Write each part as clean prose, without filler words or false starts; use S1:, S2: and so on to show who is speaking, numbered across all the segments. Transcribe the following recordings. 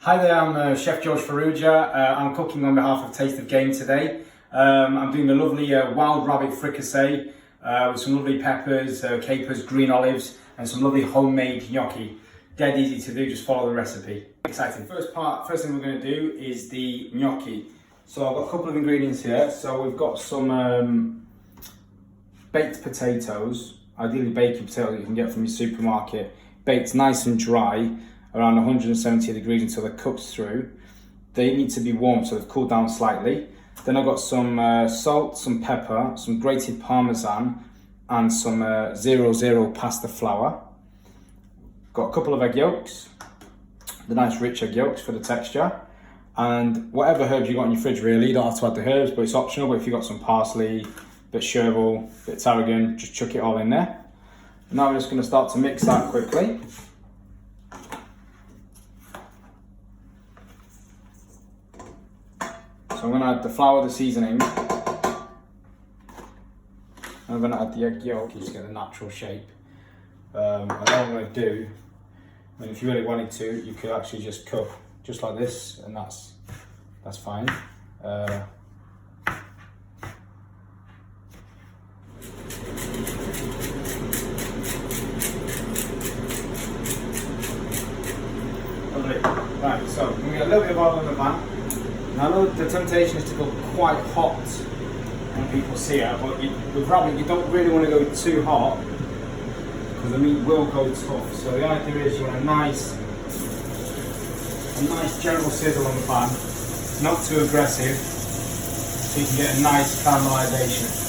S1: Hi there, I'm Chef George Farrugia. I'm cooking on behalf of Taste of Game today. I'm doing a lovely wild rabbit fricassee with some lovely peppers, capers, green olives, and some lovely homemade gnocchi. Dead easy to do, just follow the recipe. Exciting. First thing we're going to do is the gnocchi. So I've got a couple of ingredients here. So we've got some baked potatoes, ideally baking potatoes you can get from your supermarket, baked nice and dry, around 170 degrees until they're cooked through. They need to be warm, so they've cooled down slightly. Then I've got some salt, some pepper, some grated parmesan, and some 00 pasta flour. Got a couple of egg yolks, the nice rich egg yolks for the texture, and whatever herbs you got in your fridge really. You don't have to add the herbs, but it's optional. But if you've got some parsley, a bit of chervil, a bit of tarragon, just chuck it all in there. Now we're just going to start to mix that quickly. So I'm going to add the flour, the seasoning. I'm going to add the egg yolk, you just get a natural shape. And what I'm going to do, and if you really wanted to, you could actually just cook just like this, and that's fine. Lovely. Right, so we're going to get a little bit of oil in the pan. Now I know the temptation is to go quite hot when people see it, but with rabbit you don't really want to go too hot because the meat will go tough. So the idea is you want a nice general sizzle on the pan, not too aggressive, so you can get a nice caramelisation.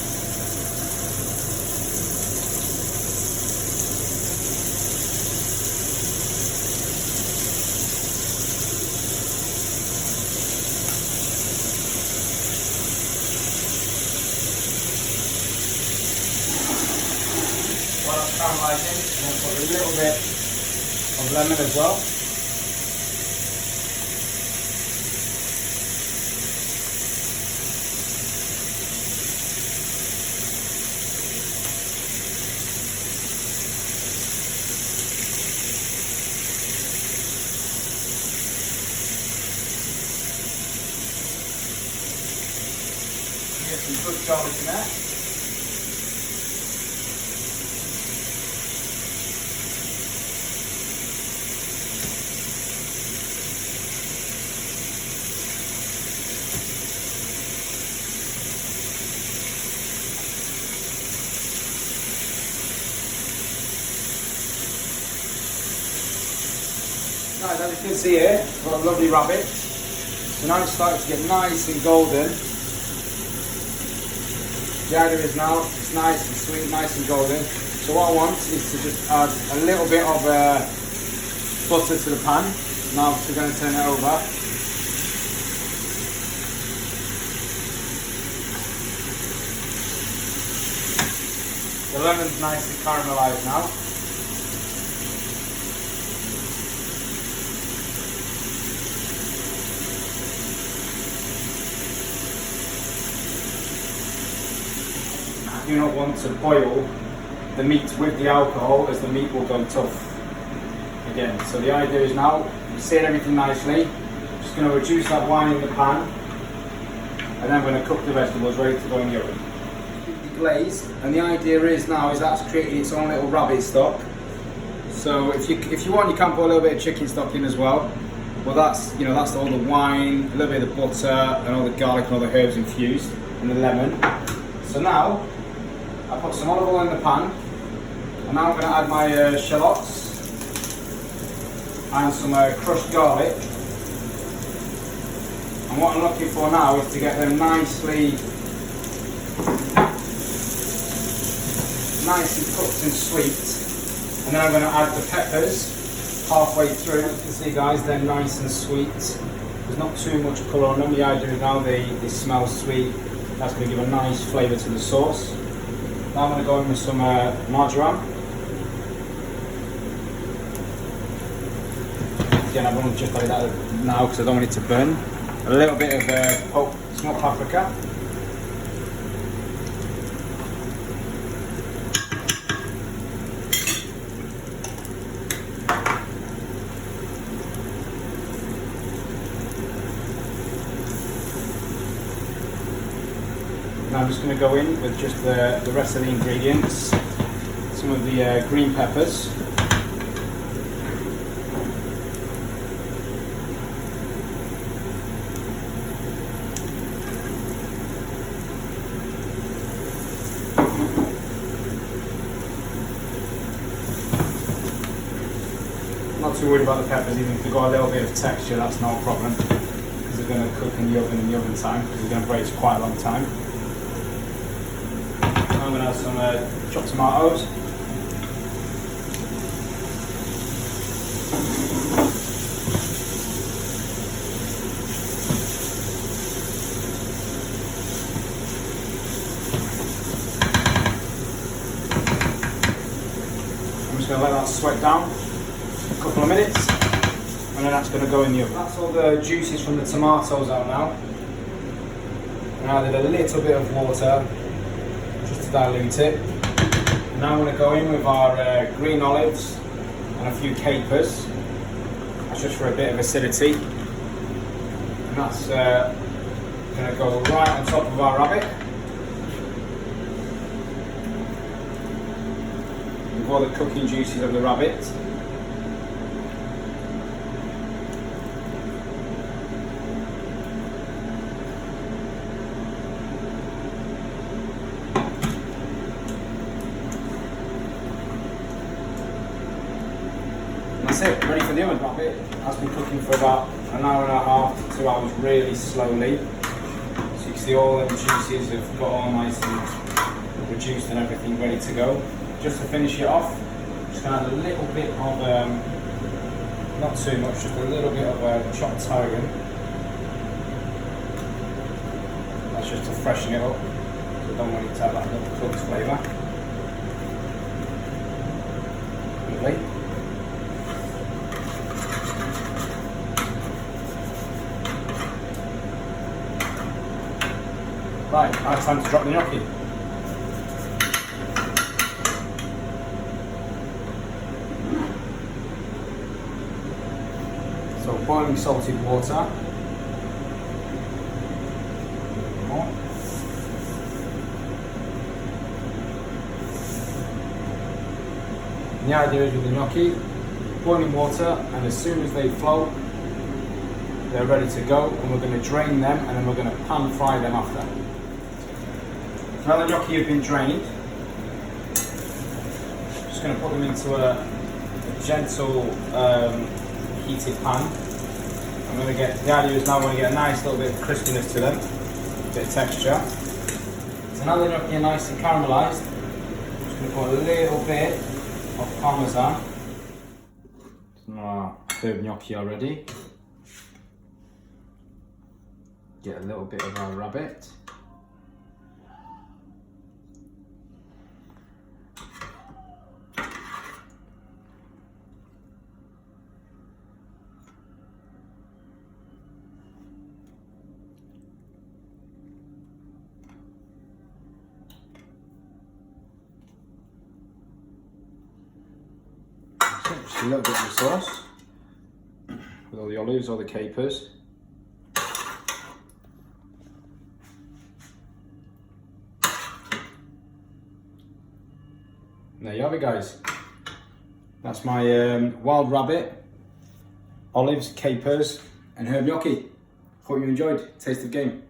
S1: While I'm caramelising, I'm going to put a little bit of lemon as well. Get some good garlic in there. Right, as you can see here, we've got a lovely rabbit. So now it's starting to get nice and golden. The idea is now it's nice and sweet, nice and golden. So what I want is to just add a little bit of butter to the pan. Now we're going to turn it over. The lemon's nice and caramelised now. You do not want to boil the meat with the alcohol, as the meat will go tough again. So the idea is now, we seared everything nicely, just going to reduce that wine in the pan, and then we're going to cook the vegetables ready to go in the oven. Completely glazed, and the idea is now is that's creating its own little rabbit stock. So if you want, you can put a little bit of chicken stock in as well. Well, that's all the wine, a little bit of the butter, and all the garlic and all the herbs infused, and the lemon. So now I put some olive oil in the pan, and now I'm going to add my shallots and some crushed garlic. And what I'm looking for now is to get them nice and cooked and sweet. And then I'm going to add the peppers halfway through. You can see, guys, they're nice and sweet. There's not too much colour on them. The idea is now they smell sweet. That's going to give a nice flavour to the sauce. Now I'm going to go in with some marjoram. Again, I've only just added that now because I don't want it to burn. A little bit of smoked paprika. Now I'm just going to go in with just the rest of the ingredients. Some of the green peppers. Not too worried about the peppers, even if they've got a little bit of texture, that's no problem, because they're going to cook in the oven time, because they're going to braise for quite a long time. I'm going to add some chopped tomatoes. I'm just going to let that sweat down a couple of minutes, and then that's going to go in the oven. That's all the juices from the tomatoes out now. And I added a little bit of water just to dilute it. And now I'm going to go in with our green olives and a few capers. That's just for a bit of acidity. And that's going to go right on top of our rabbit. With all the cooking juices of the rabbit. That's it, ready for the oven. Rabbit has been cooking for about an hour and a half to 2 hours really slowly. So you can see all the juices have got all nice and reduced and everything ready to go. Just to finish it off, just going to add a little bit of, not too much, just a little bit of chopped tarragon. That's just to freshen it up, so I don't want it to have that little cooked flavour. Lovely. Right, now it's time to drop the gnocchi. So boiling salted water. More. And the idea is with the gnocchi, boiling water, and as soon as they float, they're ready to go, and we're going to drain them, and then we're going to pan fry them after. Now the gnocchi have been drained, just going to put them into a gentle heated pan. I'm going to get, the idea is now I'm going to get a nice little bit of crispiness to them, a bit of texture. So now the gnocchi are nice and caramelised, I'm just going to put a little bit of parmesan. So now our third gnocchi already. Get a little bit of our rabbit. Just a little bit of the sauce with all the olives, all the capers. And there you have it, guys. That's my wild rabbit, olives, capers and herb gnocchi. Hope you enjoyed. Taste of game.